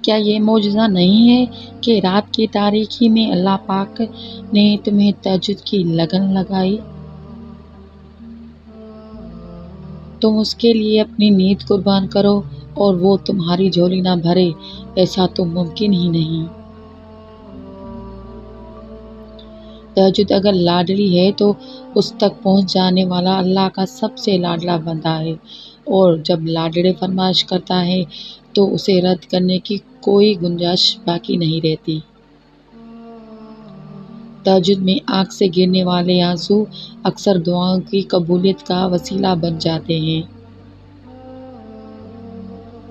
کیا یہ معجزہ نہیں ہے کہ رات کی تاریکی میں اللہ پاک نے تمہیں تہجد کی لگن لگائی؟ تم اس کے لیے اپنی نیند قربان کرو اور وہ تمہاری جھولی نہ بھرے، ایسا تو ممکن ہی نہیں۔ تہجد اگر لاڈلی ہے تو اس تک پہنچ جانے والا اللہ کا سب سے لاڈلا بندہ ہے، اور جب لاڈلے فرمائش کرتا ہے تو اسے رد کرنے کی کوئی گنجائش باقی نہیں رہتی۔ تہجد میں آنکھ سے گرنے والے آنسو اکثر دعاؤں کی قبولیت کا وسیلہ بن جاتے ہیں۔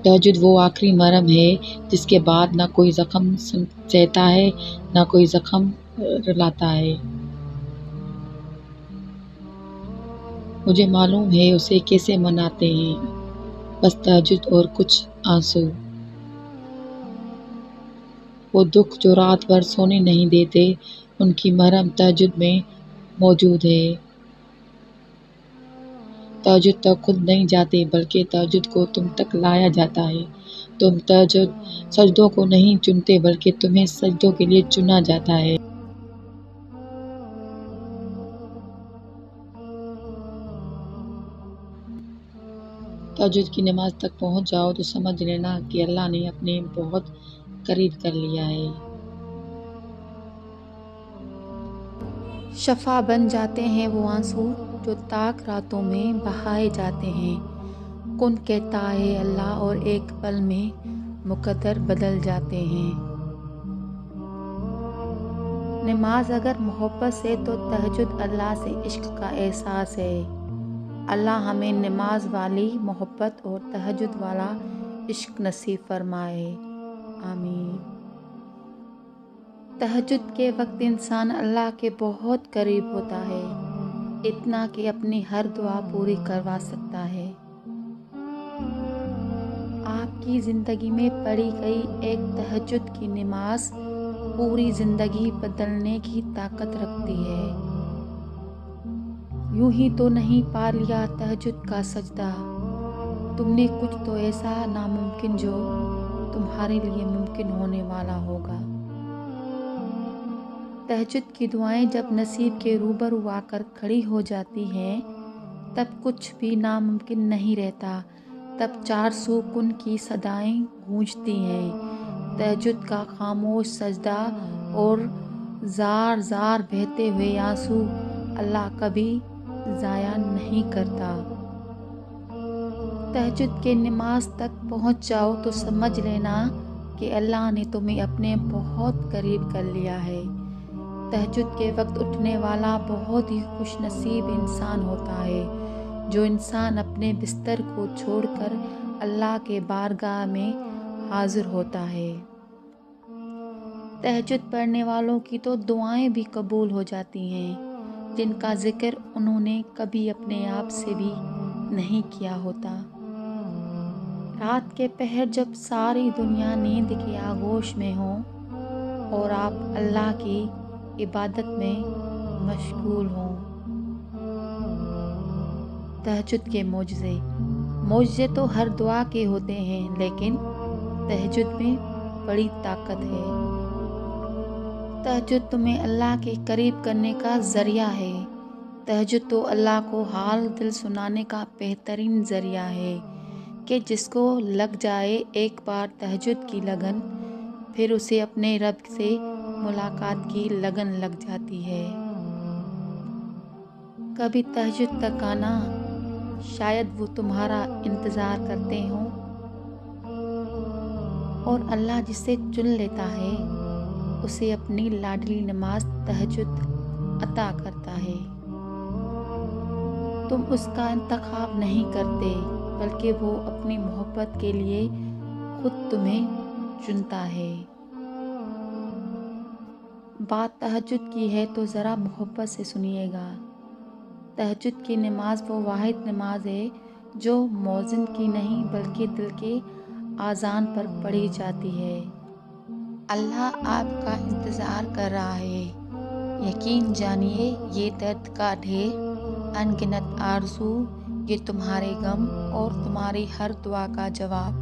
تہجد وہ آخری مرہم ہے جس کے بعد نہ کوئی زخم سہتا ہے نہ کوئی زخم رلاتا ہے۔ مجھے معلوم ہے اسے کیسے مناتے ہیں، بس تہجد اور کچھ آنسو۔ وہ دکھ جو رات بھر سونے نہیں دیتے، ان کی مرہم تہجد میں موجود ہے۔ تہجد تک خود نہیں جاتے بلکہ تہجد کو تم تک لایا جاتا ہے۔ تم تہجد سجدوں کو نہیں چنتے بلکہ تمہیں سجدوں کے لیے چنا جاتا ہے۔ تہجد کی نماز تک پہنچ جاؤ تو سمجھ لینا کہ اللہ نے اپنے بہت قریب کر لیا ہے۔ شفا بن جاتے ہیں وہ آنسو جو تاک راتوں میں بہائے جاتے ہیں۔ کن کہتا ہے اللہ اور ایک پل میں مقدر بدل جاتے ہیں۔ نماز اگر محبت سے تو تہجد اللہ سے عشق کا احساس ہے۔ اللہ ہمیں نماز والی محبت اور تہجد والا عشق نصیب فرمائے، آمین۔ تہجد کے وقت انسان اللہ کے بہت قریب ہوتا ہے، اتنا کہ اپنی ہر دعا پوری کروا سکتا ہے۔ آپ کی زندگی میں پڑھی گئی ایک تہجد کی نماز پوری زندگی بدلنے کی طاقت رکھتی ہے۔ یوں ہی تو نہیں پا لیا تہجد کا سجدہ، تم نے کچھ تو ایسا ناممکن جو تمہارے لیے ممکن ہونے والا ہوگا۔ تہجد کی دعائیں جب نصیب کے روبرو آ کر کھڑی ہو جاتی ہیں تب کچھ بھی ناممکن نہیں رہتا، تب چار سو کن کی صدائیں گونجتی ہیں۔ تہجد کا خاموش سجدہ اور زار زار بہتے ہوئے آنسو اللہ کبھی ضائع نہیں کرتا۔ تہجد کے نماز تک پہنچ جاؤ تو سمجھ لینا کہ اللہ نے تمہیں اپنے بہت قریب کر لیا ہے۔ تہجد کے وقت اٹھنے والا بہت ہی خوش نصیب انسان ہوتا ہے، جو انسان اپنے بستر کو چھوڑ کر اللہ کے بارگاہ میں حاضر ہوتا ہے۔ تہجد پڑھنے والوں کی تو دعائیں بھی قبول ہو جاتی ہیں، جن کا ذکر انہوں نے کبھی اپنے آپ سے بھی نہیں کیا ہوتا۔ رات کے پہر جب ساری دنیا نیند کے آغوش میں ہو اور آپ اللہ کی عبادت میں مشغول ہوں۔ تہجد کے معجزے تو ہر دعا کے ہوتے ہیں، لیکن تہجد میں بڑی طاقت ہے۔ تہجد تمہیں اللہ کے قریب کرنے کا ذریعہ ہے۔ تہجد تو اللہ کو حال دل سنانے کا بہترین ذریعہ ہے کہ جس کو لگ جائے ایک بار تہجد کی لگن، پھر اسے اپنے رب سے ملاقات کی لگن لگ جاتی ہے۔ کبھی تہجد تک آنا، شاید وہ تمہارا انتظار کرتے ہوں، اور اللہ جسے چن لیتا ہے اسے اپنی لاڈلی نماز تہجد عطا کرتا ہے۔ تم اس کا انتخاب نہیں کرتے بلکہ وہ اپنی محبت کے لیے خود تمہیں چنتا ہے۔ بات تہجد کی ہے تو ذرا محبت سے سنیے گا۔ تہجد کی نماز وہ واحد نماز ہے جو مؤذن کی نہیں بلکہ دل کے اذان پر پڑھی جاتی ہے۔ اللہ آپ کا انتظار کر رہا ہے، یقین جانیے یہ درد کا ڈھیر، ان گنت آرزو یہ تمہارے غم اور تمہاری ہر دعا کا جواب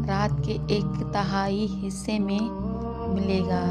رات کے 1/3 حصے میں ملے گا۔